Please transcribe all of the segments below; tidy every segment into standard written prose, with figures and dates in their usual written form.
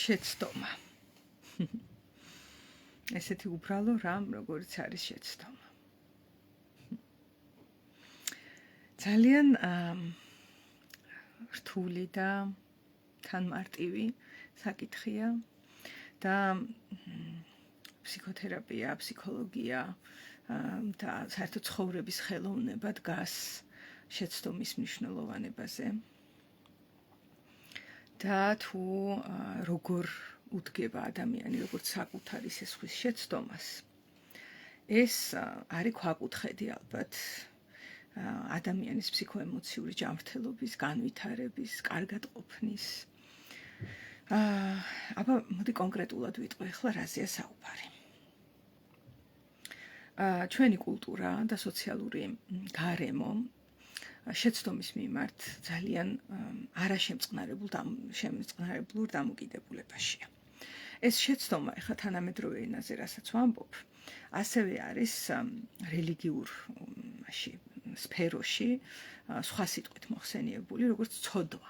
შეცდომა. ესეთი უბრალო რამ, როგორც არის შეცდომა. ძალიან რთული და თანმარტივი საკითხია და ფსიქოთერაპია, ფსიქოლოგია და საერთოდ ცხოვრების ხელოვნება დგას შეცდომის მნიშვნელოვანებაზე. და თუ როგორ უდგება ადამიანი, როგორც საკუთარი სისხლის შეცდომას, ეს არის ქვაკუთხედი ალბათ ადამიანის ფსიქოემოციური ჯანმრთელობის, განვითარების, კარგად ყოფნის. აბა მოდი კონკრეტულად ვიტყვი ახლა რაზეა საუბარი. ჩვენი კულტურა და სოციალური გარემო შეცდომის მიმართ ძალიან არაშემწყნარებლურ დამოკიდებულებაშია. ეს შეცდომა ახლა თანამედროვე ენაზე, რასაც ვამბობ, ასევე არის რელიგიურ სფეროში სხვა სიტყვით მოხსენიებული, როგორც ცოდვა.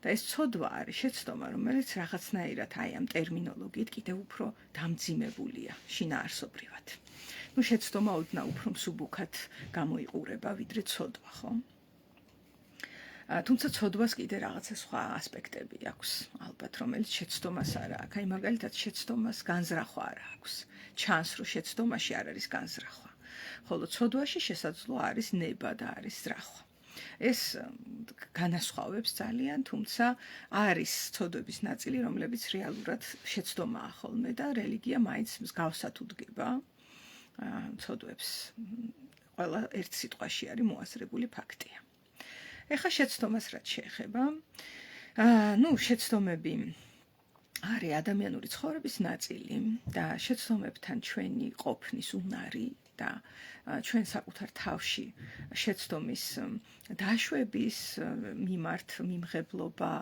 და ეს ცოდვა არის შეცდომა, რომელიც რაღაცნაირად აი ამ ტერმინოლოგიით კიდევ უფრო დამძიმებულია შინაარსობრივად. შეცდომა ოდნავ უფრო მსუბუქად გამოიყურება ვიდრე ცოდვა, ხო? თუმცა ცოდვას კიდე რაღაცა სხვა ასპექტები აქვს, ალბათ, რომელიც შეცდომას არ აქვს. აი მაგალითად შეცდომას განზრახვა არ აქვს. ჩანს, რომ შეცდომაში არ არის განზრახვა. ხოლო ცოდვაში შესაძლო არის ნება და არის ზრახვა. ეს განასხვავებს ძალიან, თუმცა არის ცოდვების ნაწილი, რომლებიც რეალურად შეცდომაა ხოლმე და რელიგია მაინც მსგავსად უდგება ცოდვებს. ყველა ერთ სიტყვაში არის მოაზრებული ფაქტია. ეხლა შეცდომას რაც შეეხება, შეცდომები არის ადამიანური ცხოვრების ნაწილი და შეცდომებთან ჩვენი ყოფნის უნარი და ჩვენ საკუთარ თავში შეცდომის დაშვების მიმართ მიმღებლობა,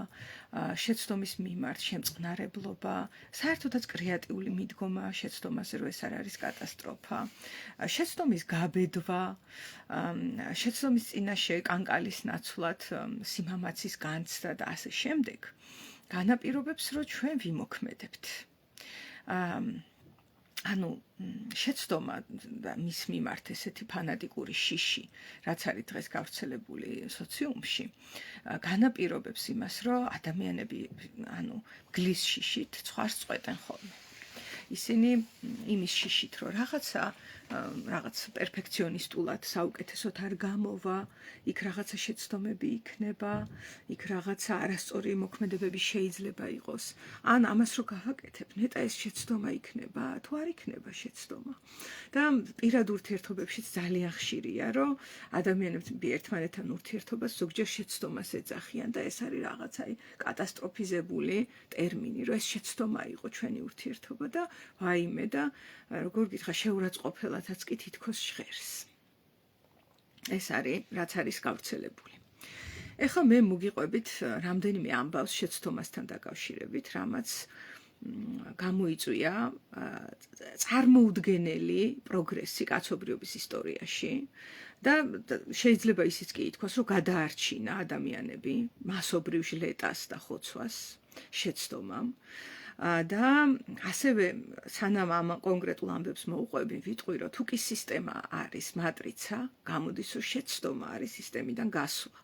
შეცდომის მიმართ შემწყნარებლობა, საერთოდაც კრეატიული მიდგომა შეცდომაზე, რომ ეს არ არის კატასტროფა, შეცდომის გაბედვა, შეცდომის წინაშე კანკალის ნაცვლად სიმამაცის განცდა და ასე შემდეგ, განაპირობებს, რომ ჩვენ ვიმოქმედებთ. შეცდომა და მის მიმართ ესეთი ფანატიკური შიში, რაც არის დღეს გავრცელებული სოციუმში, განაპირობებს იმას, რომ ადამიანები გლის შიშით ცხვარს წყვეტენ ხოლმე. ისინი იმის შიშით, რომ რაღაც პერფექციონისტულად საუკეთესოდ არ გამოვა, იქ რაღაცა შეცდომები იქნება, იქ რაღაცა არასწორი მოქმედებები შეიძლება იყოს. ან ამას რო გავაკეთებ, ნეტა ეს შეცდომა იქნება, თუ არ იქნება შეცდომა. და პირად ურთიერთობებშიც ძალიან ხშირია, რომ ადამიანები ერთმანეთთან ურთიერთობას ზოგჯერ შეცდომას ეძახიან და ეს არის რაღაცა კატასტროფიზებული ტერმინი, რომ ეს შეცდომა იყო ჩვენი ურთიერთობა და ვაიმე და როგორ გითხრა შეურაცხყოფელადაც კი თითქოს ჟღერს. ეს არის რაც არის გავრცელებული. ეხლა მე მოგიყვებით რამდენიმე ამბავს შეცდომასთან დაკავშირებით, რამაც გამოიწვია წარმოუდგენელი პროგრესი კაცობრიობის ისტორიაში და შეიძლება ისიც კი ითქვას, რომ გადაარჩინა ადამიანები მასობრივ ჟლეტას და ხოცვას შეცდომამ. და ასევე სანამ ამ კონკრეტულ ამბებს მოუყვები, ვიტყვი, რომ თუ კი სისტემა არის მატრიცა, გამოდის, რომ შეცდომა არის სისტემიდან გასვლა.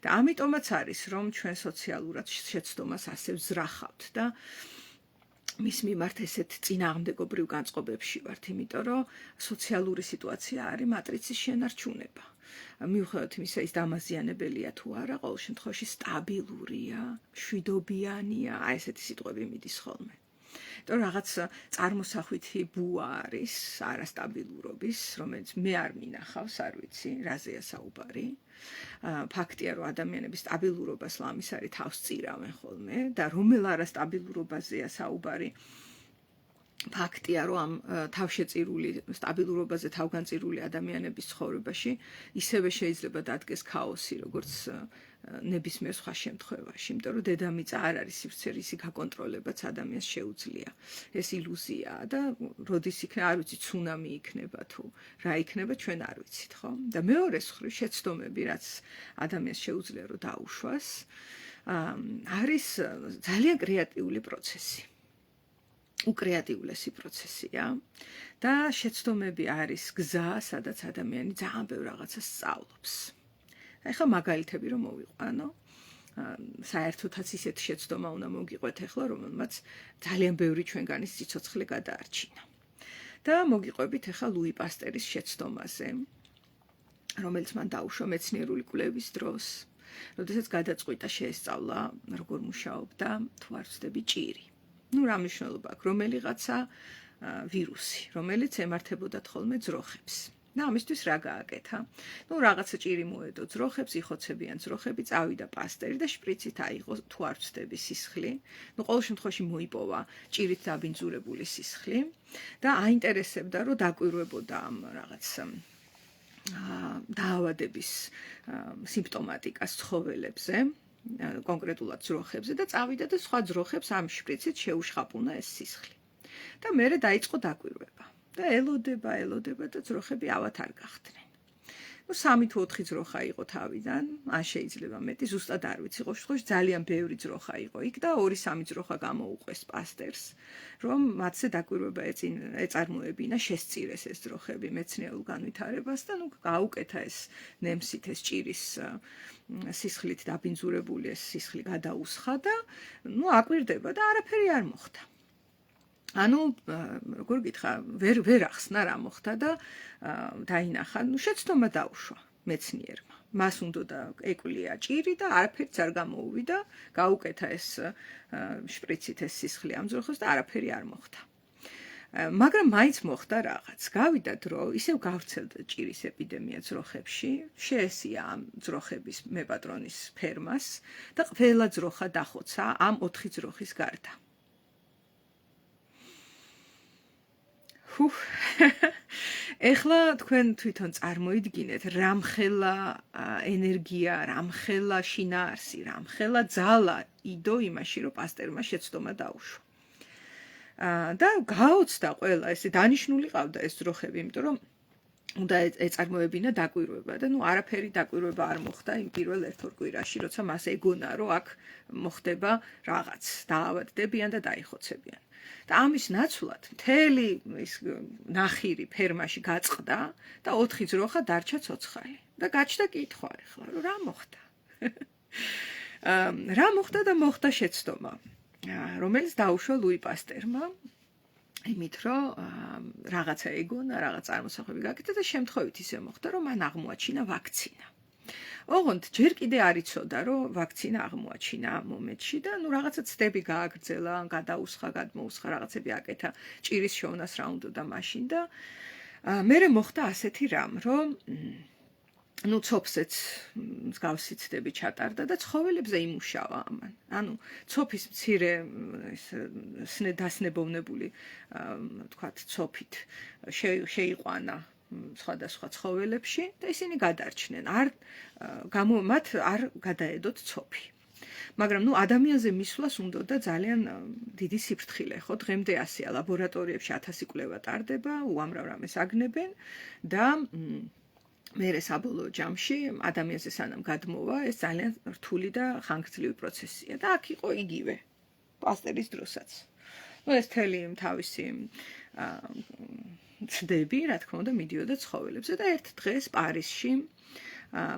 და ამიტომაც არის, რომ ჩვენ სოციალურად შეცდომას ასე ვზრახავთ და მის მიმართ ესეთ წინააღმდეგობრივ განწყობებში ვართ, იმიტომ რომ სოციალური სიტუაცია არის მატრიცის შენარჩუნება. მიუხედავად იმისა, ის დამაზიანებელია თუ არა, ყოველ შემთხვევაში სტაბილურია, მშვიდობიანია, ესეთი სიტყვები მიდის ხოლმე. იმიტომ რაღაც წარმოსახვითი ბუა არის არასტაბილურობის, რომელიც მე არ მინახავს, არ ვიცი, რაზეა საუბარი. ფაქტია, რომ ადამიანები სტაბილურობას ლამის არის თავს წირავენ ხოლმე და რომელ არასტაბილურობაზეა საუბარი. ფაქტია, რომ ამ თავშეწირული სტაბილურობაზე თავგანწირული ადამიანების ცხოვრებაში ისევე შეიძლება დადგეს ქაოსი, როგორც ნებისმიერ სხვა შემთხვევაში, იმიტომ რომ დედამიწა არ არის სივრცე, გაკონტროლებაც ადამიანს შეუძლია. ეს ილუზიაა და როდის იქნება, არ ვიცი, ცუნამი იქნება თუ რა იქნება, ჩვენ არ ვიცით, ხო? და მეორე მხრივ შეცდომები, რაც ადამიანს შეუძლია რომ დაუშვას, არის ძალიან კრეატიული პროცესი. უკრეატიულესი პროცესია და შეცდომები არის გზა, სადაც ადამიანი ძალიან ბევრ რაღაცას სწავლობს. ეხლა მაგალითები რომ მოვიყვანო, საერთოდაც ისეთ შეცდომა უნდა მოგიყვეთ ეხლა, რომელმაც ძალიან ბევრი ჩვენგანის სიცოცხლე გადაარჩინა. და მოგიყვებით ეხლა ლუი პასტერის შეცდომაზე, რომელიც მან დაუშვა მეცნიერული კვლევის დროს, როდესაც გადაწყვიტა შეესწავლა, როგორ მუშაობდა, თუ არ ვცდები, ჭირი. რა მნიშვნელობა აქვს, რომელიღაცა ვირუსი, რომელიც ემართებოდა თხოლმე ძროხებს. და ამისთვის რა გააკეთა? რაღაცა ჭირი მოედო ძროხებს, იხოცებიან ძროხები, წავიდა პასტერი და შპრიცით აიღო თუ არ ვცდები სისხლი. ყოველ შემთხვევაში მოიპოვა ჭირით დაბინძურებული სისხლი და აინტერესებდა, რომ დაკვირვებოდა ამ რაღაც დაავადების სიმპტომატიკას ცხოველებზე, კონკრეტულად ძროხებზე და წავიდა და სხვა ძროხებს ამ შპრიცით შეუშხაპუნა ეს სისხლი. და მერე დაიწყო დაკვირვება. და ელოდება და ძროხები ავად არ გახდნენ. 3 თუ 4 ძროხა იყო თავიდან, ან შეიძლება მეტი, ზუსტად არ ვიცი, ყოველ შემთხვევაში ძალიან ბევრი ძროხა იყო იქ და 2-3 ძროხა გამოუყვეს პასტერს, რომ მათზე დაკვირვება ეწარმოებინა, შესწირეს ეს ძროხები მეცნიერულ განვითარებას და გაუკეთა ეს ნემსით ეს ჭირის სისხლით დაბინძურებული ეს სისხლი გადაუსხა და აკვირდება და არაფერი არ მოხდა. როგორ გითხრა, ვერ ახსნა რა მოხდა და დაინახა, შეცდომა დაუშვა მეცნიერმა. მას უნდა ეკვლია ჭირი და არაფერიც არ გამოუვიდა, გაუკეთა ეს შპრიცით ეს სისხლი ამ ძროხებს და არაფერი არ მოხდა. მაგრამ მაინც მოხდა რაღაც. გავიდა დრო, ისევ გავრცელდა ჭირის ეპიდემია ძროხებში, შეესია ამ ძროხების მეპატრონის ფერმას და ყველა ძროხა დახოცა ამ 4 ძროხის გარდა. ეხლა თქვენ თვითონ წარმოიდგინეთ, რამხელა ენერგია, რამხელა შინაარსი, რამხელა ძალა იდო იმაში, რომ პასტერმა შეცდომა დაუშვა. და გაოცდა ყველა, ესე დანიშნული ყავდა ეს ძროხები, იმიტომ რომ უნდა ეწარმოებინა დაკვირვება და არაფერი დაკვირვება არ მოხდა იმ პირველ ერთ-ორ კვირაში, როცა მას ეგონა, რომ აქ მოხდება რაღაც, დაავადდებიან და დაიხოცებიან. და ამის ნაცვლად მთელი ის ნახირი ფერმაში გაწყდა და 4 ძროხა დარჩა ცოცხალი. და გაჩნდა კითხვა ეხლა, რომ რა მოხდა? რა მოხდა და მოხდა შეცდომა, რომელიც დაუშვა ლუი პასტერმა, იმით რომ რაღაცა ეგონა, რაღაც წარმოსახვები გაკეთა და შემთხვევით ისე მოხდა, რომ მან აღმოაჩინა ვაქცინა. ოღონდ ჯერ კიდე არ იცოდა, რომ ვაქცინა აღმოაჩინა ამ მომენტში და რაღაცა ცდები გააგრძელა, გადაუსხა, გადმოუსხა, რაღაცები აკეთა, ჭირის შოვნას რა უნდოდა მაშინ და მერე მოხდა ასეთი რამ, რომ ცოფსეც მსგავსი ცდები ჩატარდა და ცხოველებზე იმუშავა ამან. ცოფის მცირე დასნებოვნებული, თქვათ, ცოფით შეიყვანა სხვადასხვა ცხოველებში და ისინი გადარჩნენ. მათ არ გადაედოთ ცოფი. მაგრამ ადამიანზე მისვლას უნდოდა ძალიან დიდი სიფრთხილე, ხო? დღემდე ასეა, ლაბორატორიებში 1000 კვლევა ტარდება, უამრავ რამეს აგნებენ და მერე საბოლოო ჯამში ადამიანზე სანამ გადმოვა, ეს ძალიან რთული და ხანგრძლივი პროცესია და აქ იყო იგივე პასტერის დროსაც. ეს თელი თავისი ცდები, რა თქმა უნდა, მიდიოდა ცხოველებზე და ერთ დღეს პარიზში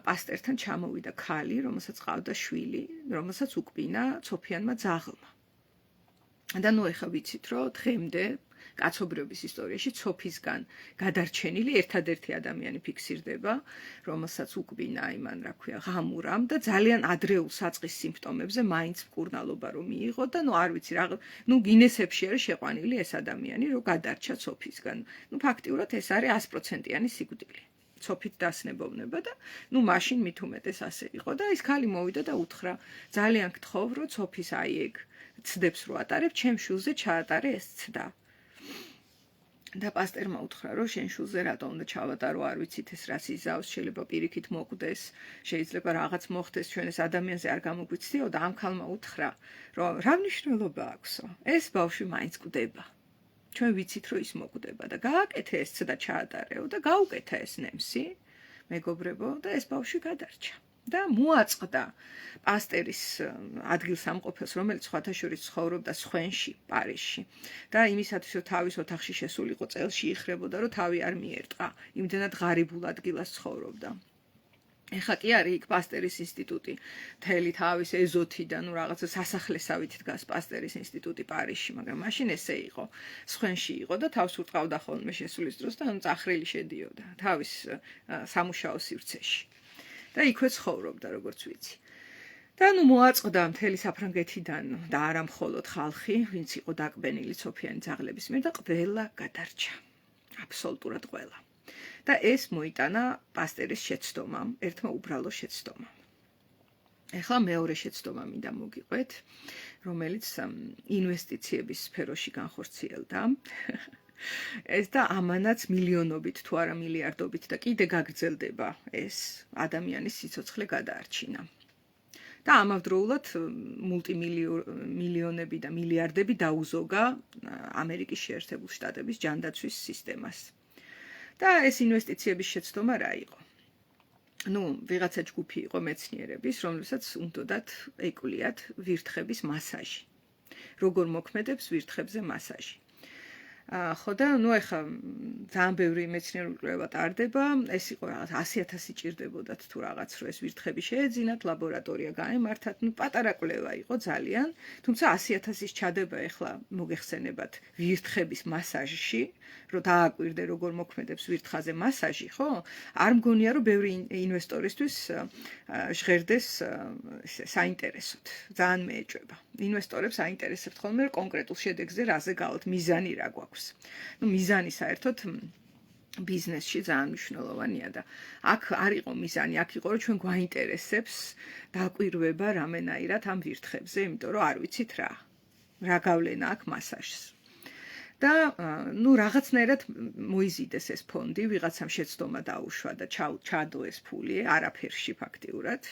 პასტერთან ჩამოვიდა ქალი, რომელსაც ყავდა შვილი, რომელსაც უკბინა ცოფიანმა ძაღლმა. და ეხა ვიცით, რომ დღემდე კაცობრიობის ისტორიაში ცოფისგან გადარჩენილი ერთადერთი ადამიანი ფიქსირდება, რომელსაც უკბინა იმან, რა ქვია, ღამურამ და ძალიან ადრეულ საწყის სიმპტომებზე მაინც მკურნალობა რომ მიიღო და არ ვიცი რა, გინესებში არის შეყვანილი ეს ადამიანი, რომ გადარჩა ცოფისგან. ფაქტიურად ეს არის 100%-იანი სიკვდილი. ცოფით დასნებოვნება და მაშინ მით უმეტეს ასე იყო და ის ქალი მოვიდა და უთხრა, ძალიან გთხოვ, რომ ცოფის ეგ ცდებს რო ატარებ, ჩემ შვილზე ჩაატარე ეს ცდა. და პასტერმა უთხრა, რომ შენ შვილზე რატო უნდა ჩავატარო, არ ვიცით ეს რას იზავს, შეიძლება პირიქით მოკვდეს, შეიძლება რაღაც მოხდეს, ჩვენ ეს ადამიანზე არ გამოგვიცდიო და ამ ქალმა უთხრა, რომ რა მნიშვნელობა აქვსო, ეს ბავშვი მაინც კვდება. ჩვენ ვიცით, რომ ის მოკვდება და გააკეთე ეს ცდა ჩაატარეო და გაუკეთა ეს ნემსი, მეგობრებო, და ეს ბავშვი გადარჩა. და მოაწყდა პასტერის ადგილსამყოფელს, რომელიც სხვათა შორის ცხოვრობდა სხვენში, პარიზში და იმისათვის, რომ თავის ოთახში შესულიყო წელში იხრებოდა, რომ თავი არ მიერტყა, იმდენად ღარიბულ ადგილას ცხოვრობდა. ეხლა კი არის იქ პასტერის ინსტიტუტი, მთელი თავის ეზოთიდან, რაღაცა სასახლესავით დგას პასტერის ინსტიტუტი პარიზში, მაგრამ მაშინ ესე იყო, სხვენში იყო და თავს ურტყავდა ხოლმე შესulis დროს და წახრილი შედიოდა თავის სამუშაო სივრცეში. და იქვე ცხოვრობდა, როგორც ვიცი. და მოაწყდა მთელი საფრანგეთიდან და არა მხოლოდ ხალხი, ვინც იყო დაკბენილი სოფიანი ძაღლების მიერ და ყველა გადარჩა. აბსოლუტურად ყველა. და ეს მოიტანა პასტერის შეცდომამ, ერთმა უბრალო შეცდომამ. ეხლა მეორე შეცდომა მინდა მოგიყვეთ, რომელიც ინვესტიციების სფეროში განხორციელდა. ეს და ამანაც მილიონობით თუ არა მილიარდობით და კიდე გაგრძელდება ეს ადამიანის სიცოცხლე გადაარჩინა. და ამავდროულად მულტიმილიონები და მილიარდები დაუზოგა ამერიკის შეერთებულ შტატების ჯანდაცვის სისტემას. და ეს ინვესტიციების შეცდომა რა იყო? ვიღაცა ჯგუფი იყო მეცნიერების, რომლებსაც უნდათ ეკულიათ ვირთხების მასაჟი. როგორ მოქმედებს ვირთხებზე მასაჟი. ხო და ეხა ძალიან ბევრი მეცნიერული კვლევა ტარდება, ეს იყო რაღაც 100,000 ჭირდებოდათ თუ რაღაც, რომ ეს ვირთხები შეეძინათ, ლაბორატორია გაემართათ, პატარა კვლევა იყო ძალიან, თუმცა 100,000-ის ჩადება ეხლა მოგეხსენებათ ვირთხების მასაჟში, რომ დააკვირდე როგორ მოქმედებს ვირთხაზე მასაჟი, ხო? არ მგონია რომ ბევრი ინვესტორისთვის ჟღერდეს საინტერესოდ. ძალიან მეეჭვება. ინვესტორებს აინტერესებთ ხოლმე კონკრეტულ შედეგზე რაზე გავთ, მიზანი რა გვაქვს. მიზანი საერთოდ ბიზნესში ძალიან მნიშვნელოვანია და აქ არ იყო მიზანი, აქ იყო რომ ჩვენ გვაინტერესებს დაკვირვება რამენაირად ამ ვირთხებზე, იმიტომ რომ არ ვიცით რა გავლენა აქვს მასაჟს. და რაღაცნაირად მოიზიდეს ეს ფონდი, ვიღაცამ შეცდომა დაუშვა და ჩადო ეს ფული არაფერში ფაქტიურად.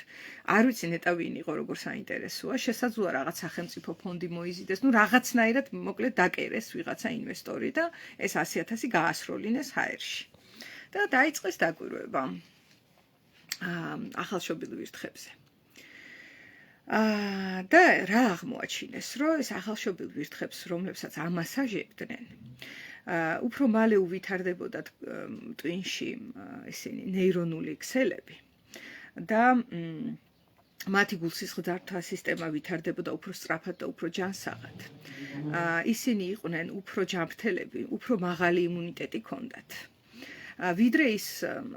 არ ვიცი ნეტა ვინ იყო, როგორ საინტერესოა, შესაძლოა რაღაც სახელმწიფო ფონდი მოიზიდეს, რაღაცნაირად მოკლედ დაკერეს ვიღაცა ინვესტორი და ეს 100,000 გაასროლინეს ჰაერში. და დაიწყეს დაკვირვება ახალშობილ ვირთხებზე. და რა აღმოაჩინეს, რომ ეს ახალშობილ ვირთხებს, რომლებსაც ამასაჟებდნენ, უფრო მალე უვითარდებოდათ ტვინში ესენი ნეირონული ქსელები და მათი გულსისხლძართა სისტემა ვითარდებოდა უფრო სწრაფად და უფრო ჯანსაღად. ისინი იყვნენ უფრო ჯანმრთელები, უფრო მაღალი იმუნიტეტი ჰქონდათ. ვიდრე ის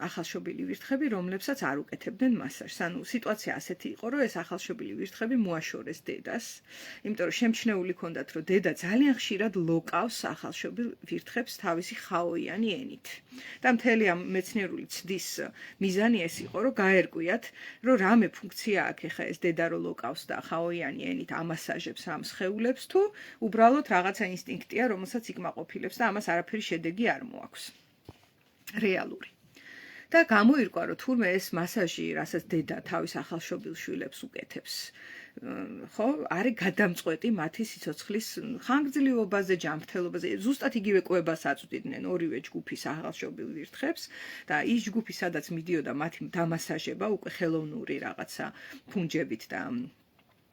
ახალშობილი ვირთხები, რომლებსაც არ უკეთებდნენ მასაჟს. სიტუაცია ასეთი იყო, რომ ეს ახალშობილი ვირთხები მოაშორეს დედას, იმიტომ რომ შემჩნეული ჰქონდათ, რომ დედა ძალიან ხშირად ლოკავს ახალშობილ ვირთხებს თავისი ხაოიანი ენით. და მთელი ამ მეცნიერული ცდის მიზანი ეს იყო, რომ გაერკვიათ, რომ რამე ფუნქცია აქვს ეხა ეს დედა რო ლოკავს და ხაოიანი ენით ამასაჟებს ამ სხეულებს, თუ უბრალოდ რაღაცა ინსტინქტია, რომელსაც იკმაყოფილებს და ამას არაფერი შედეგი არ მოაქვს. რეალური. და გამოირკვა, რომ თურმე ეს მასაჟი, რასაც დედა თავის ახალშობილ შვილებს უკეთებს, ხო, არის გადამწყვეტი მათი სიცოცხლის ხანგრძლივობაზე, ჯანმრთელობაზე. ზუსტად იგივე კვებას აწვდიდნენ ორივე ჯგუფის ახალშობილ ვირთხებს და ის ჯგუფი, სადაც მიდიოდა მათი დამასაჟება უკვე ხელოვნური რაღაცა ფუნჯებით და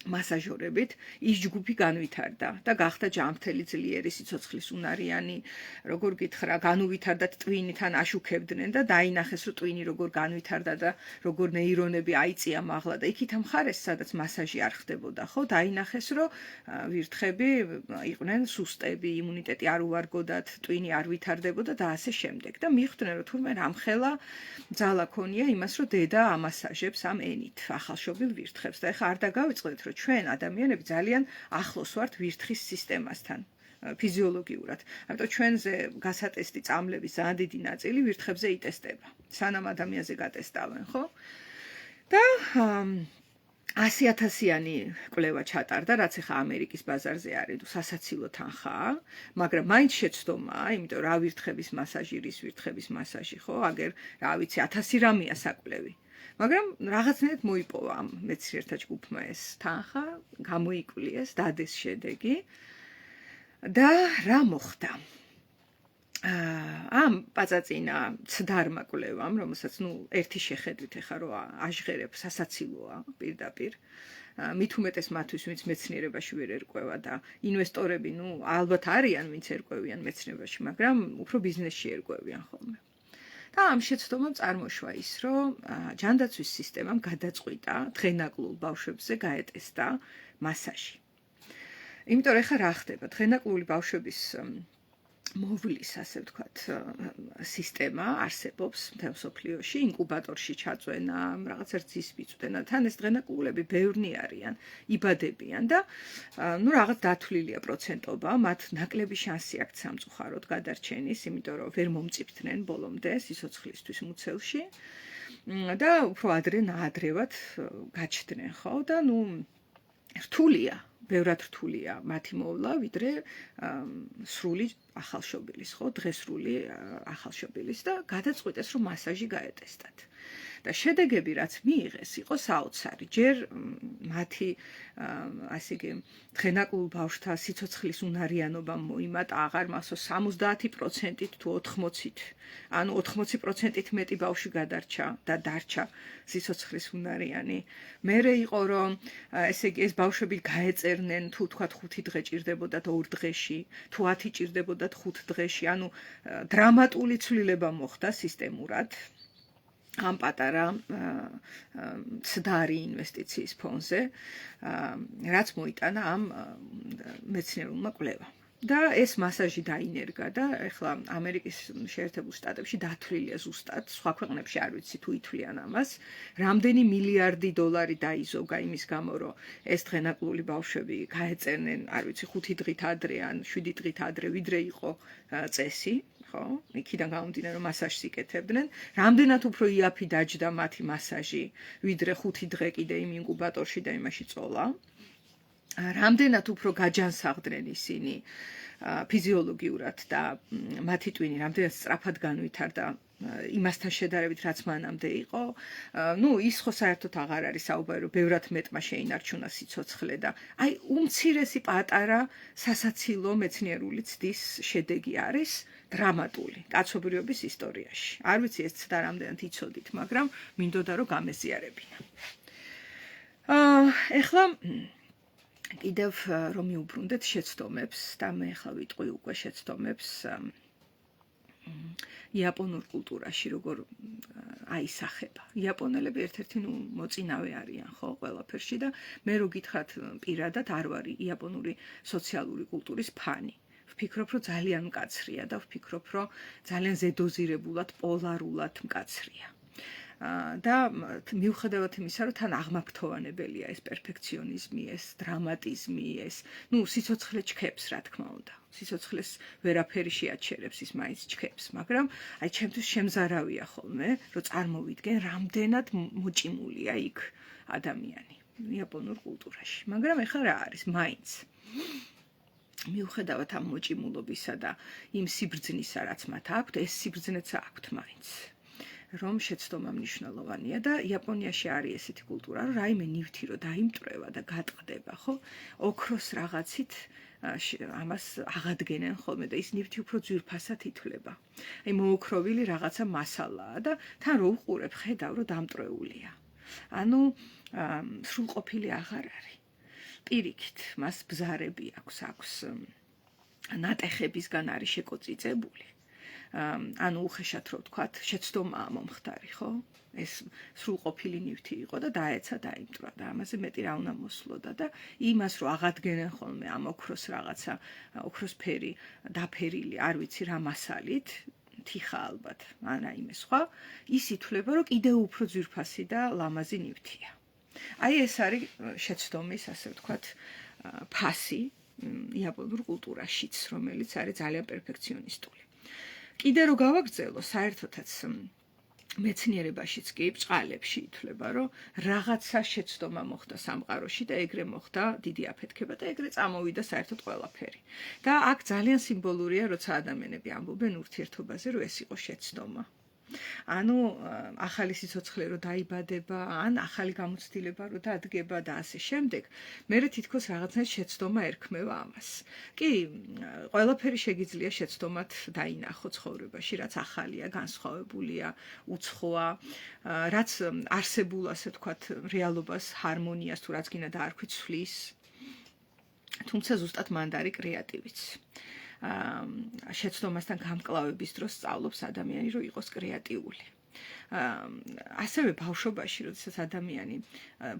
მასაჟორებით, ის ჯგუფი განვითარდა და გახდა ჯანმრთელი ძლიერი სიცოცხლის უნარიანი, როგორ გითხრა, განუვითარდათ ტვინით ან აშუქებდნენ და დაინახეს, რომ ტვინი როგორ განვითარდა და როგორ ნეირონები აიწია მაღლა და იქით ამ ხარეს, სადაც მასაჟი არ ხდებოდა, ხო, დაინახეს, რომ ვირთხები იყვნენ სუსტები, იმუნიტეტი არ უარგოდათ, ტვინი არ ვითარდებოდა და ასე შემდეგ. და მიხვდნენ, რომ თურმე რამხელა ძალა ქონია იმას, რომ დედა ამასაჟებს ამ ენით ახალშობილ ვირთხებს. და ეხლა არ დაგავიწყდეთ, რომ ჩვენ ადამიანები ძალიან ახლოს ვართ ვირთხის სისტემასთან ფიზიოლოგიურად. ამიტომ ჩვენზე გასატესტი წამლების ძალიან დიდი ნაწილი ვირთხებზე იტესტება. სანამ ადამიანზე გატესტავენ, ხო? და 100,000-იანი კვლევა ჩატარდა, რაც ახლა ამერიკის ბაზარზე არის სასაცილო თანხაა, მაგრამ მაინც შეცდომაა, იმიტომ რა ვირთხების მასაჟი, რის ვირთხების მასაჟი, ხო? აგერ, რა ვიცი, 1000 რამეა საკვლევი. მაგრამ რაღაცნაირად მოიპოვა ამ მეცნიერთა ჯგუფმა ეს თანხა, გამოიკვლიეს, დადეს შედეგი და რა მოხდა? ამ პაწაწინა ცდარმა კვლევამ, რომელსაც ერთი შეხედვით ეხა რო აჟღერებ სასაცილოა პირდაპირ. მით უმეტეს მათთვის, ვინც მეცნიერებაში ვერ ერკვევა და ინვესტორები, ალბათ არიან, ვინც ერკვევიან მეცნიერებაში, მაგრამ უფრო ბიზნესში ერკვევიან ხოლმე. და ამ შეცდომამ წარმოშვა ის, რომ ჯანდაცვის სისტემამ გადაწყვიტა დღენაკლულ ბავშვებზე გაეტესტა მასაჟი. იმიტომ რომ ეხლა რა ხდება? დღენაკლული ბავშვების მოვლის, ასე ვთქვათ, სისტემა არსებობს მთელ მსოფლიოში, ინკუბატორში ჩაწვენა, რაღაც რძის მიწვდენა, თან ეს დღენაკულები ბევრნი არიან, იბადებიან და რაღაც დათვლილია პროცენტობა, მათ ნაკლები შანსი აქვთ სამწუხაროდ გადარჩენის, იმიტომ რომ ვერ მომწიფდნენ ბოლომდე სიცოცხლისთვის მუცელში და უფრო ადრე-ნაადრევად გაჩნდნენ, ხო? და რთულია, ბევრად რთულია მათი მოვლა, ვიდრე სრული ახალშობილის, ხო, დღესრული ახალშობილის და გადაწყვიტეს, რომ მასაჟი გაეტესტათ. და შედეგები, რაც მიიღეს, იყო საოცარი. ჯერ მათი ასე იგი დღენაკულ ბავშვთა სიცოცხლის უნარიანობა მოიმატა აღარ მასო 70%-ით თუ 80%-ით. ანუ 80%-ით მეტი ბავშვი გადარჩა და დარჩა სიცოცხლის უნარიანი. მერე იყო, რომ ესე იგი ეს ბავშვები გაეწერნენ, თუ თქვათ 5 დღე ჭირდებოდათ 2 დღეში, თუ 10 ჭირდებოდათ 5 დღეში, ანუ დრამატული ცვლილება მოხდა სისტემურად. ამ პატარა ცდარი ინვესტიციის ფონზე, რაც მოიტანა ამ მეცნიერულმა კვლევამ. და ეს მასაჟი დაინერგა და ეხლა ამერიკის შეერთებულ შტატებში დათვლილია ზუსტად, სხვა ქვეყნებში არ ვიცი თუ ითვლიან ამას, რამდენი მილიარდი დოლარი დაიზოგა იმის გამო, რომ ეს დღენაკლული ბავშვები გაეწერნენ, არ ვიცი, 5 დღით ადრე ან 7 დღით ადრე, ვიდრე იყო წესი. ხო, იქიდან გამომდინარე, რომ მასაჟს იკეთებდნენ, რამდენად უფრო იაფი დაჯდა მათი მასაჟი, ვიდრე 5 დღე კიდე იმ ინკუბატორში და იმაში წოლა. რამდენად უფრო გაჯანსაღდნენ ისინი ფიზიოლოგიურად და მათი ტვინი რამდენად სწრაფად განვითარდა იმასთან შედარებით, რაც მანამდე იყო. ის ხო საერთოდ აღარ არის საუბარი, რომ ბევრად მეტმა შეინარჩუნა სიცოცხლე და აი უმცირესი პატარა სასაცილო მეცნიერული ცდის შედეგი არის დრამატული კაცობრიობის ისტორიაში. არ ვიცი ეს ცდა რამდენად იცოდით, მაგრამ მინდოდა რომ გამეზიარებინა. ეხლა კიდევ რომ მიუბრუნდეთ შეცდომებს და მე ახლა ვიტყვი უკვე შეცდომებს იაპონურ კულტურაში როგორ აისახება. იაპონელები ერთ-ერთი მოწინავე არიან, ხო, ყველაფერში და მე რო გითხრათ პირადად არ ვარ იაპონური სოციალური კულტურის ფანი. ვფიქრობ, რომ ძალიან მკაცრია და ვფიქრობ, რომ ძალიან ზედოზირებულად, პოლარულად მკაცრია. და მიუხედავად იმისა, რომ თან აღმაფრთოვანებელია ეს პერფექციონიზმი, ეს დრამატიზმი, ეს, სიცოცხლე ჩქეფს, რა თქმა უნდა. სიცოცხლეს ვერაფერი შეაჩერებს, ის მაინც ჩქეფს, მაგრამ აი ჩემთვის შემზარავია ხოლმე, რომ წარმოვიდგენ, რამდენად მოჭიმულია იქ ადამიანი იაპონურ კულტურაში. მაგრამ ეხლა რა არის, მაინც მიუხედავად ამ მოჭიმულობისა და იმ სიბრძნისა, რაც მათ აქვთ, ეს სიბრძნეც აქვთ მაინც. რომ შეცდომა მნიშვნელოვანია და იაპონიაში არის ესეთი კულტურა, რომ რაიმე ნივთი რო დაიმტრევა და გატყდება, ხო? ოქროს რაღაცით ამას აღადგენენ ხოლმე და ის ნივთი უფრო ძვირფასად ითვლება. აი მოოქროვილი რაღაცა მასალაა და თან რო უყურებ, ხედავ, რომ დამტრეულია. ანუ სრულყოფილი აღარ არის. პირიქით, მას ბზარები აქვს ნატეხებისგან არის შეკოწიწებული. ანუ უხეშად რო ვთქვათ, შეცდომაა მომხდარი, ხო? ეს სრულყოფილი ნივთი იყო და დაეცა დაიმტრა და ამაზე მეტი რა უნდა მოსვლოდა და იმას რო აღადგენენ ხოლმე ამ ოქროს რაღაცა, ოქროსფერი დაფერილი, არ ვიცი რა მასალით, თიხა ალბათ, ან რაიმე სხვა, ის ითვლება, რომ კიდევ უფრო ძვირფასი და ლამაზი ნივთია. აი ეს არის შეცდომის, ასე ვთქვათ, ფასი იაპონურ კულტურაშიც, რომელიც არის ძალიან პერფექციონისტული. კიდე რო გავაგრძელო, საერთოდაც მეცნიერებაშიც კი ბწყალებში ითვლება, რომ რაღაცა შეცდომა მოხდა სამყაროში და ეგრე მოხდა დიდი აფეთქება და ეგრე წამოვიდა საერთოდ ყველაფერი. და აქ ძალიან სიმბოლურია, როცა ადამიანები ამბობენ ურთიერთობაზე, რომ ეს იყო შეცდომა. ანუ ახალი სიცოცხლე რო დაიბადება, ან ახალი გამოცდილება რო დადგება და ასე შემდეგ, მე თითქოს რაღაცნაირად შეცდომა ერქმევა ამას. კი, ყველაფერი შეგიძლია შეცდომად დაინახო ცხოვრებაში, რაც ახალია, განსხვავებულია, უცხოა, რაც არსებულ, ასე ვთქვათ, რეალობას, ჰარმონიას თუ რაც გინდა დაარქვი ცვლის. თუმცა ზუსტად მანდ არის კრეატივიც. შეცდომასთან გამკლავების დროს სწავლობს ადამიანი, რომ იყოს კრეატიული. ასევე ბავშვობაში, როდესაც ადამიანი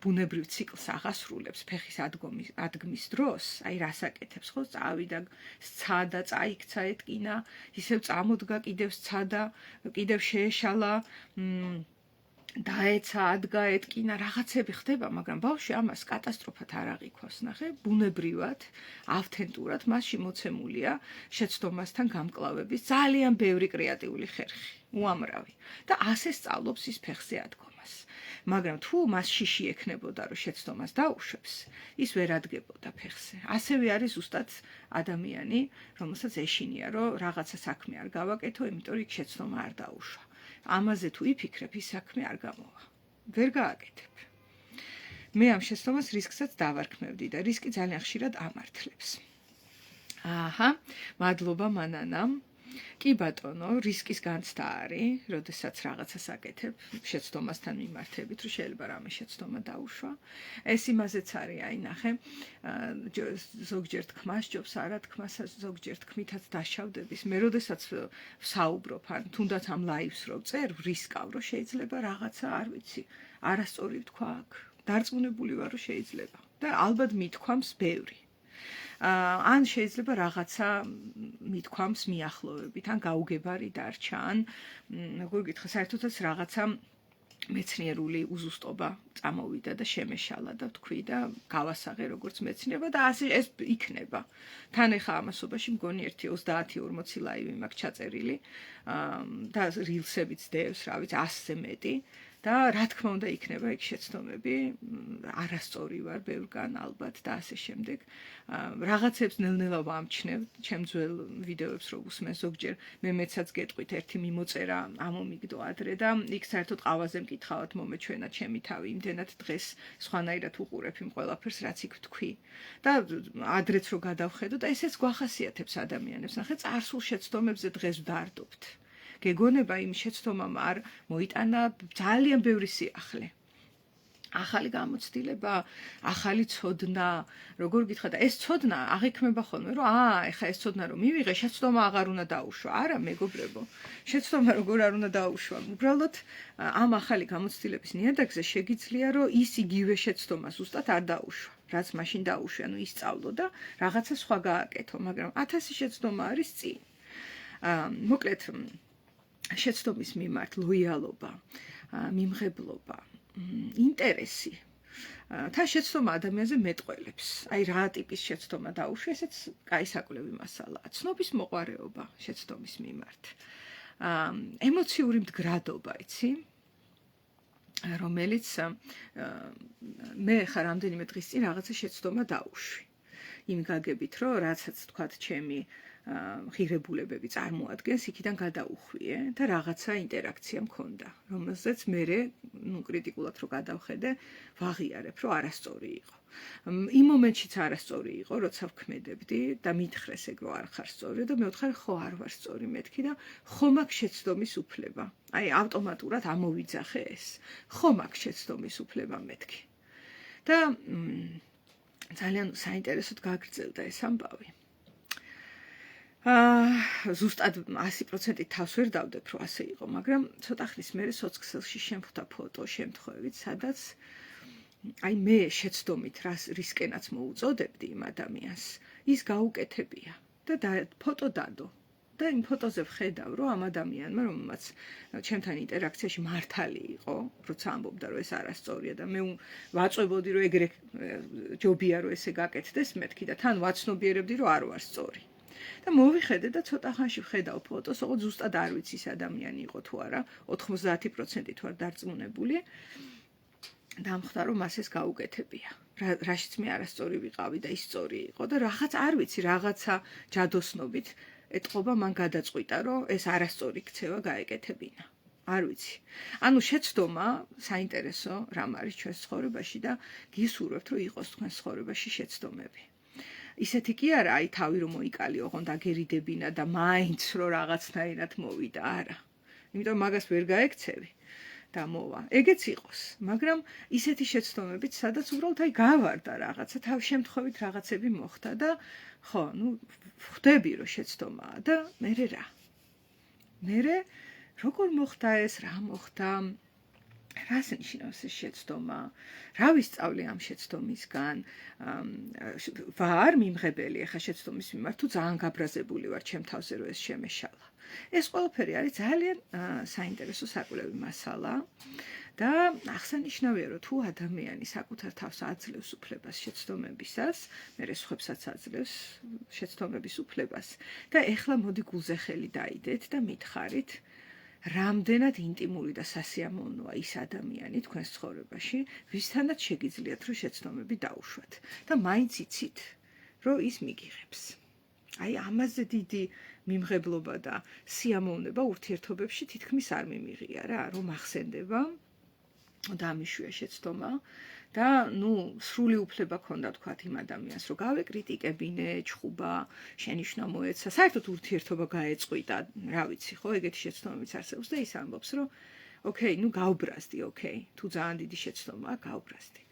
ბუნებრივ ციკლს აღასრულებს ფეხის ადგმის დროს, აი რას აკეთებს, ხო, წავიდა, სცადა, წაიქცა, ეტკინა, ისევ წამოდგა, კიდევ სცადა, კიდევ შეეშალა, დაეცა, ადგა, ეტკინა, რაღაცები ხდება, მაგრამ ბავშვი ამას კატასტროფად არ აღიქვას, ნახე, ბუნებრივად, ავთენტურად მასში მოცემულია შეცდომასთან გამკლავების ძალიან ბევრი კრეატიული ხერხი, უამრავი და ასე სწავლობს ის ფეხზე ადგომას. მაგრამ თუ მას შიში ექნებოდა, რომ შეცდომას დაუშვებს, ის ვერ ადგებოდა ფეხზე. ასევე არის ზუსტად ადამიანი, რომელსაც ეშინია, რომ რაღაცა საქმე არ გავაკეთო, იმიტომ რომ იქ შეცდომა არ დაუშვა. ამაზე თუ იფიქრებ, ის საქმე არ გამოვა. ვერ გააკეთებ. მე ამ შეცდომას რისკსაც დავარქმევდი და რისკი ძალიან ხშირად ამართლებს. აჰა, მადლობა მანანამ. კი ბატონო, რისკის განცდა არის, როდესაც რაღაცას აკეთებ, შეცდომასთან მიმართებით, რომ შეიძლება რამე შეცდომა დაუშვა. ეს იმაზეც არის, აი ნახე, ზოგჯერ თქმას ჯობს, არა თქმას, ზოგჯერ თქმითაც დაშავდების. მე როდესაც ვსაუბრობ, ან თუნდაც ამ ლაივს რო წერ, ვრისკავ, რომ შეიძლება რაღაცა, არ ვიცი, არასწორი ვთქვა აქ. დარწმუნებული ვარ, რომ შეიძლება. და ალბათ მithქვამს ბევრი. ან შეიძლება რაღაცა მithქვამს მიახლოებით, ან გაუგებარი დარჩა, ან როგორ გითხრა, საერთოდაც რაღაცა მეცნიერული უზუსტობა წამოვიდა და შემეშალა და თქვი და გავასაღე როგორც მეცნიერება და ასე ეს იქნება. თან ეხა ამასობაში მგონი 30-40 ლაივი მაქვს ჩაწერილი და rilsებიც დევს, რა ვიცი, 100-ზე მეტი. და რა თქმა უნდა იქნება იქ შეცდომები, არასწორი ვარ ბევრგან ალბათ და ასე შემდეგ. რაღაცებს ნელ-ნელა ვამჩნევ, ჩემ ძველ ვიდეოებს რო უსმენ ზოგჯერ მე მეცაც გეტყვით ერთი მიმოწერა ამომიგდო ადრე და იქ საერთოდ ყავაზე მკითხავთ მომეჩვენა ჩემი თავი, იმდენად დღეს სხვანაირად უყურებ იმ ყველაფერს, რაც იქ ვთქვი. და ადრეც რო გადავხედო და ესეც გვახასიათებს ადამიანებს. ნახე, წარსულ შეცდომებზე დღეს ვდარდობთ. გეგონება იმ შეცდომამ არ მოიტანა ძალიან ბევრი სიახლე. ახალი გამოცდილება, ახალი ცოდნა, როგორ გითხრა და ეს ცოდნა აღიქმება ხოლმე, რომ ეხა ეს ცოდნა რომ მივიღე, შეცდომა აღარ უნდა დაუშვა. არა, მეგობრებო, შეცდომა როგორ არ უნდა დაუშვა. უბრალოდ ამ ახალი გამოცდილების ნიადაგზე შეგიძლია, რომ ის იგივე შეცდომა ზუსტად არ დაუშვა. რაც მაშინ დაუშვი, ანუ ისწავლო და რაღაცა სხვა გააკეთო, მაგრამ 1000 შეცდომა არის წინ. მოკლედ შეცდომის მიმართ ლოიალობა, მიმღებლობა, ინტერესი. თან შეცდომა ადამიანზე მეტყველებს. აი რა ტიპის შეცდომა დაუშვი, ესეც კაი საკვლევი მასალაა. ცნობის მოყვარეობა შეცდომის მიმართ. ემოციური მდგრადობა, იცი? რომელიც მე ხარ რამდენიმე დღის წინ რაღაცა შეცდომა დაუშვი. იმ გაგებით, რომ რაცაც თქვათ ჩემი ღირებულებები წარმოადგენს, იქიდან გადაუხვიე და რაღაცა ინტერაქცია მქონდა, რომელზეც მე კრიტიკულად რო გადავხედე, ვაღიარებ, რომ არასწორი იყო. იმ მომენტშიც არასწორი იყო, როცა ვქმედებდი და მითხრეს ეგ რო არ ხარ სწორი და მე ვთხარ, ხო არ ვარ სწორი მეთქი და ხომ აქ შეცდომის უფლება. აი ავტომატურად ამოვიძახე ეს. ხომ აქ შეცდომის უფლება მეთქი. და ძალიან საინტერესოდ გაგრძელდა ეს ამბავი. ზუსტად 100% თავს ვერ დავდებ, რომ ასე იყო, მაგრამ ცოტა ხნის მერე სოცქსელში შემხვდა ფოტო შემთხვევით, სადაც აი მე შეცდომით რისკენაც მოუწოდებდი იმ ადამიანს, ის გაუკეთებია და ფოტო დადო. და იმ ფოტოზე ვხედავ, რომ ამ ადამიანმა, რომელმაც ჩემთან ინტერაქციაში მართალი იყო, როცა ამბობდა, რომ ეს არასწორია და მე ვაწვევოდი, რომ ეგრე ჯობია, რომ ესე გაკეთდეს მეთქი და თან ვაცნობიერებდი, რომ არ ვარ სწორი. და მოვიხედე და ცოტა ხანში ვხედავ ფოტოს, ოღონდ ზუსტად არ ვიცი ის ადამიანი იყო თუ არა, 90% ვარ დარწმუნებული. დამხვდა, რომ მას ეს გაუკეთებია. რაშიც მე არასწორი ვიყავი და ის სწორი იყო და რაღაც არ ვიცი, რაღაცა ჯადოსნობით ეტყობა მან გადაწყვიტა, რომ ეს არასწორი ქცევა გაეკეთებინა. არ ვიცი. ანუ შეცდომა საინტერესო რამ არის ჩვენს ცხოვრებაში და გისურვებთ რომ იყოს თქვენს ცხოვრებაში შეცდომები. ისეთი კი არა, აი თავი რომ მოიკალიო, ოღონდ აგერიდებინა და მაინც რომ რაღაცნაირად მოვიდა, არა. იმიტომ მაგას ვერ გაექცევი და მოვა. ეგეც იყოს, მაგრამ ისეთი შეცდომებით, სადაც უბრალოდ აი გავარდა რაღაცა, თავ შემთხვევით რაღაცები მოხდა და ხო, ხვდები რომ შეცდომაა და მერე რა. მერე როგორ მოხდა ეს, რა მოხდა? რას ნიშნავს ეს შეცდომა? რა ვისწავლე ამ შეცდომისგან? ვარ მიმღებელი ახლა შეცდომის მიმართ თუ ძალიან გაბრაზებული ვარ ჩემ თავზე რომ ეს შემეშალა. ეს ყველაფერი არის ძალიან საინტერესო საკვლევი მასალა და აღსანიშნავია რომ თუ ადამიანი საკუთარ თავს აძლევს უფლებას შეცდომებისას, მერე სხვებსაც აძლევს შეცდომების უფლებას და ეხლა მოდი გულზე ხელი დაიდეთ და მითხარით რამდენად ინტიმური და სასიამოვნოა ის ადამიანი თქვენს ცხოვრებაში, ვისთანაც შეგიძლიათ რომ შეცდომები დაუშვათ და მაინც იცით რომ ის მიგიღებს. აი ამაზე დიდი მიმღებლობა და სიამოვნება ურთიერთობებში თითქმის არ მიმიღია რა, რომ ახსენდება და ამიშვია შეცდომა და სრული უფლება ქონდა თქვათ იმ ადამიანს რომ გავეკრიტიკებინე, ჩხუბა, შენიშვნა მოეცა, საერთოდ ურთიერთობა გაეწყვიტა, რა ვიცი, ხო, ეგეთი შეცდომებიც არსებობს და ის ამბობს რომ ოკეი, გავბრაზდი, ოკეი, თუ ძალიან დიდი შეცდომაა, გავბრაზდი.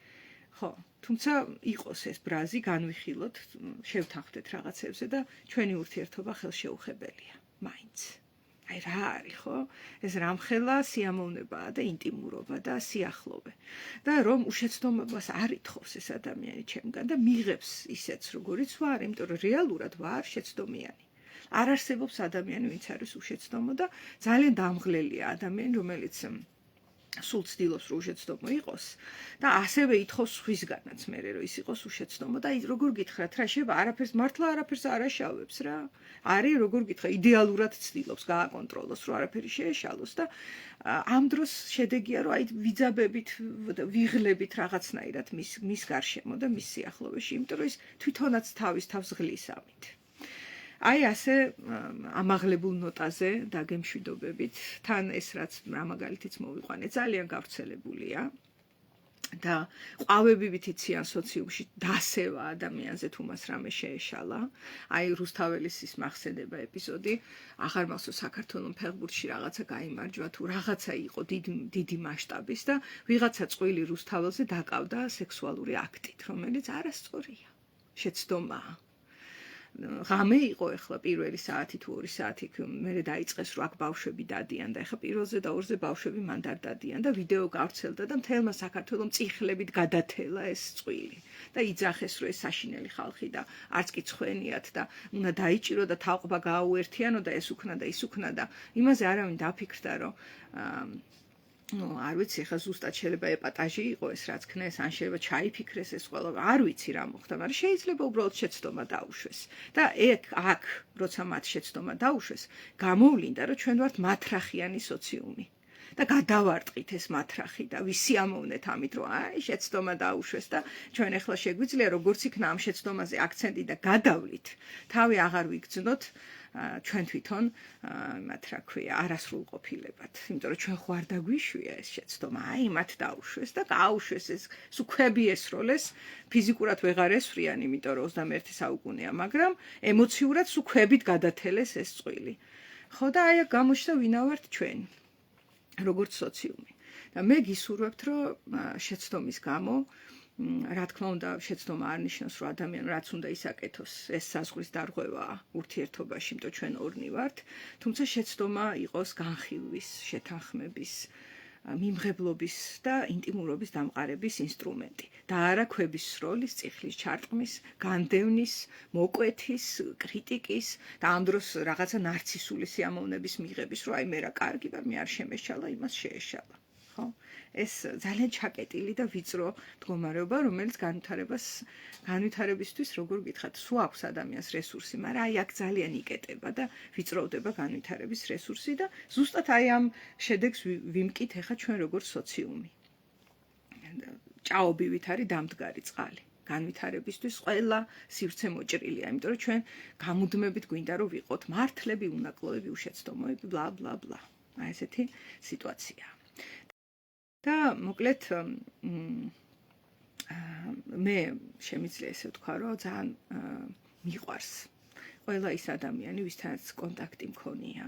ხო, თუმცა იყოს ეს ბრაზი, განვიხილოთ, შევთანხმდეთ რაღაცებზე და ჩვენი ურთიერთობა ხელშეუხებელია, მაინც. აი რა არის, ხო? ეს რამხელა სიამოვნებაა და ინტიმურობა და სიახლოვე. და რომ უშეცდომობას არ ითხოვს ეს ადამიანი ჩემგან და მიღებს ისეც, როგორიც ვარ, იმიტომ რომ რეალურად ვარ შეცდომიანი. არ არსებობს ადამიანი, ვინც არის უშეცდომო და ძალიან დამღლელია ადამიანი, რომელიც სულ ცდილობს რომ უშეცდომო იყოს და ასევე ითხოვს სხვისგანაც მერე რომ ის იყოს უშეცდომო და როგორ გითხრათ რა შეიძლება არაფერს მართლა არაფერს არ აშავებს რა არის როგორ გითხრა идеალურად ცდილობს გააკონტროლოს რომ არაფერი შეეშალოს და ამ დროს შედეგია რომ აი ვიძაბებით ვიღლებით რაღაცნაირად მის გარშემო და მის სიახლოვეში იმიტომ რომ ის თვითონაც თავის თავს ღლის ამით აი ასე ამაღლებულ ნოტაზე დაგემშვიდობებით თან ეს რაც რა მაგალითიც მოვიყვანე ძალიან გავრცელებულია და ყვავები ვითიციან სოციუმში დასევა ადამიანზე თუ მას რამე შეეშალა აი რუსთაველის ის მახსენდება ეპიზოდი აღარ მახსოვს საქართველოს ფეხბურთში რაღაცა გაიმარჯვა თუ რაღაცა იყო დიდი მასშტაბის და ვიღაცა წყვილი რუსთაველზე დაკავდა სექსუალური აქტით რომელიც არასწორია შეცდომაა ღამე იყო ეხლა პირველი საათი თუ 2 საათი მერე დაიწყეს რომ აქ ბავშვები დადიან და ეხლა პირველზე და ორზე ბავშვები მან დადიან და ვიდეო გავრცელდა და მთელმა საქართველოს მწიხლებით გადათელა ეს წვილი და იძახეს რომ ეს საშინელი ხალხი და არც კი ცხენიათ და უნდა დაიჭირო და თავყობა გააუერთიანო და ეს უქნა და ის უქნა და იმაზე არავინ დაფიქრდა რომ არ ვიცი ხა ზუსტად შეიძლება ეპატაჟი იყო ეს რაც ქნეს ან შეიძლება ჩაიფიქრეს ეს ყველა არ ვიცი რა მოხდა მაგრამ შეიძლება უბრალოდ შეცდომა დაუშვეს და აქ როცა მათ შეცდომა დაუშვეს გამოვლინდა რომ ჩვენ ვართ მათრახიანი სოციუმი და გადავარტყით ეს მათრახი და ვისიამოვნეთ ამით რომ აი შეცდომა დაუშვეს და ჩვენ ახლა შეგვიძლია როგორც იქნა ამ შეცდომაზე აქცენტი და გადავლით თავი აღარ ვიგრძნოთ ჩვენ თვითონ მათ რა ქვია არასრულყოფილებად იმიტომ რომ ჩვენ ხო არ დაგვიშვია ეს შეცდომა აი მათ დაუშვეს და გაუშვეს ეს სუქვები ესროლეს ფიზიკურად ვეღარ ესვრიან იმიტომ რომ 21 საუკუნეა მაგრამ ემოციურად სუქვებით გადათელეს ეს წვილი ხო და აი გამოჩნდა ვინა ვართ ჩვენ როგორც სოციუმი და მე გისურვებთ რომ შეცდომის გამო რა თქმა უნდა შეცდომა არ ნიშნავს რომ ადამიანს რაც უნდა ისაკეთოს ეს საზღვრის დარღვევაა ურთიერთობაში იმიტომ ჩვენ ორნი ვართ თუმცა შეცდომა იყოს განხილვის შეთანხმების მიმღებლობის და ინტიმურობის დამყარების ინსტრუმენტი და არა ქვების სროლის წიხლის ჩარტყმის განდევნის მოკვეთის კრიტიკის და ამ დროს რაღაცა ნარცისული სიამოვნების მიღების რომ აი მე რა კარგი ვარ მე არ შემეშალა იმას შეეშალა ხო ეს ძალიან ჩაკეტილი და ვიწრო მდგომარეობა, რომელიც განვითარებისთვის, როგორ გითხრათ, სულ აქვს ადამიანს რესურსი, მაგრამ აი აქ ძალიან იკეტება და ვიწროვდება განვითარების რესურსი და ზუსტად აი ამ შედეგს ვიმკით ახლა ჩვენ როგორც სოციუმი. ჭაობივით არის დამდგარი წყალი. განვითარებისთვის ყველა სივრცე მოჭრილია, იმიტომ რომ ჩვენ გამუდმებით გვინდა რომ ვიყოთ მართლები, უნაკლოები, უშეცდომოები, ბლა ბლა ბლა. აი ესეთი სიტუაციაა. და მოკლედ მე შემიძლია ესე ვთქვა, რომ ძალიან მიყვარს ყველა ის ადამიანი, ვისთანაც კონტაქტი მქონია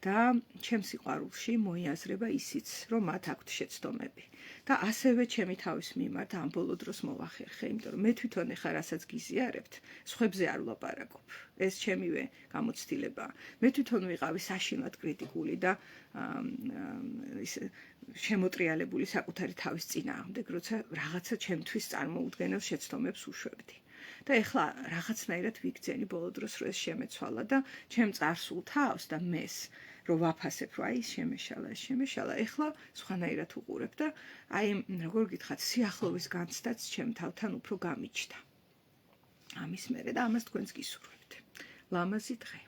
და ჩემს სიყვარულში მოიაზრება ისიც, რომ მათ აქვთ შეცდომები. და ასევე ჩემი თავის მიმართ ამ ბოლო დროს მოვახერხე, იმიტომ რომ მე თვითონ ეხლა რასაც გიზიარებთ, სხვებზე არ ვლაპარაკობ. ეს ჩემივე გამოცდილებაა. მე თვითონ ვიყავი საშინლად კრიტიკული და შემოტრიალებული საკუთარი თავის წინააღმდეგ, როცა რაღაცა ჩემთვის წარმოუდგენელ შეცდომებს უშვებდი. და ეხლა რაღაცნაირად ვიგრძენი ბოლო დროს, რომ ეს შემეცვალა და ჩემ წარსულ თავს და მეს რომ ვაფასებ, რომ აი შემეშალა, ეხლა სხვანაირად უყურებ და აი როგორ გითხრათ, სიახლოვის განცდაც ჩემ თავთან უფრო გამიჩნდა. ამის მერე და ამას თქვენს გისურვებთ. ლამაზი დღე.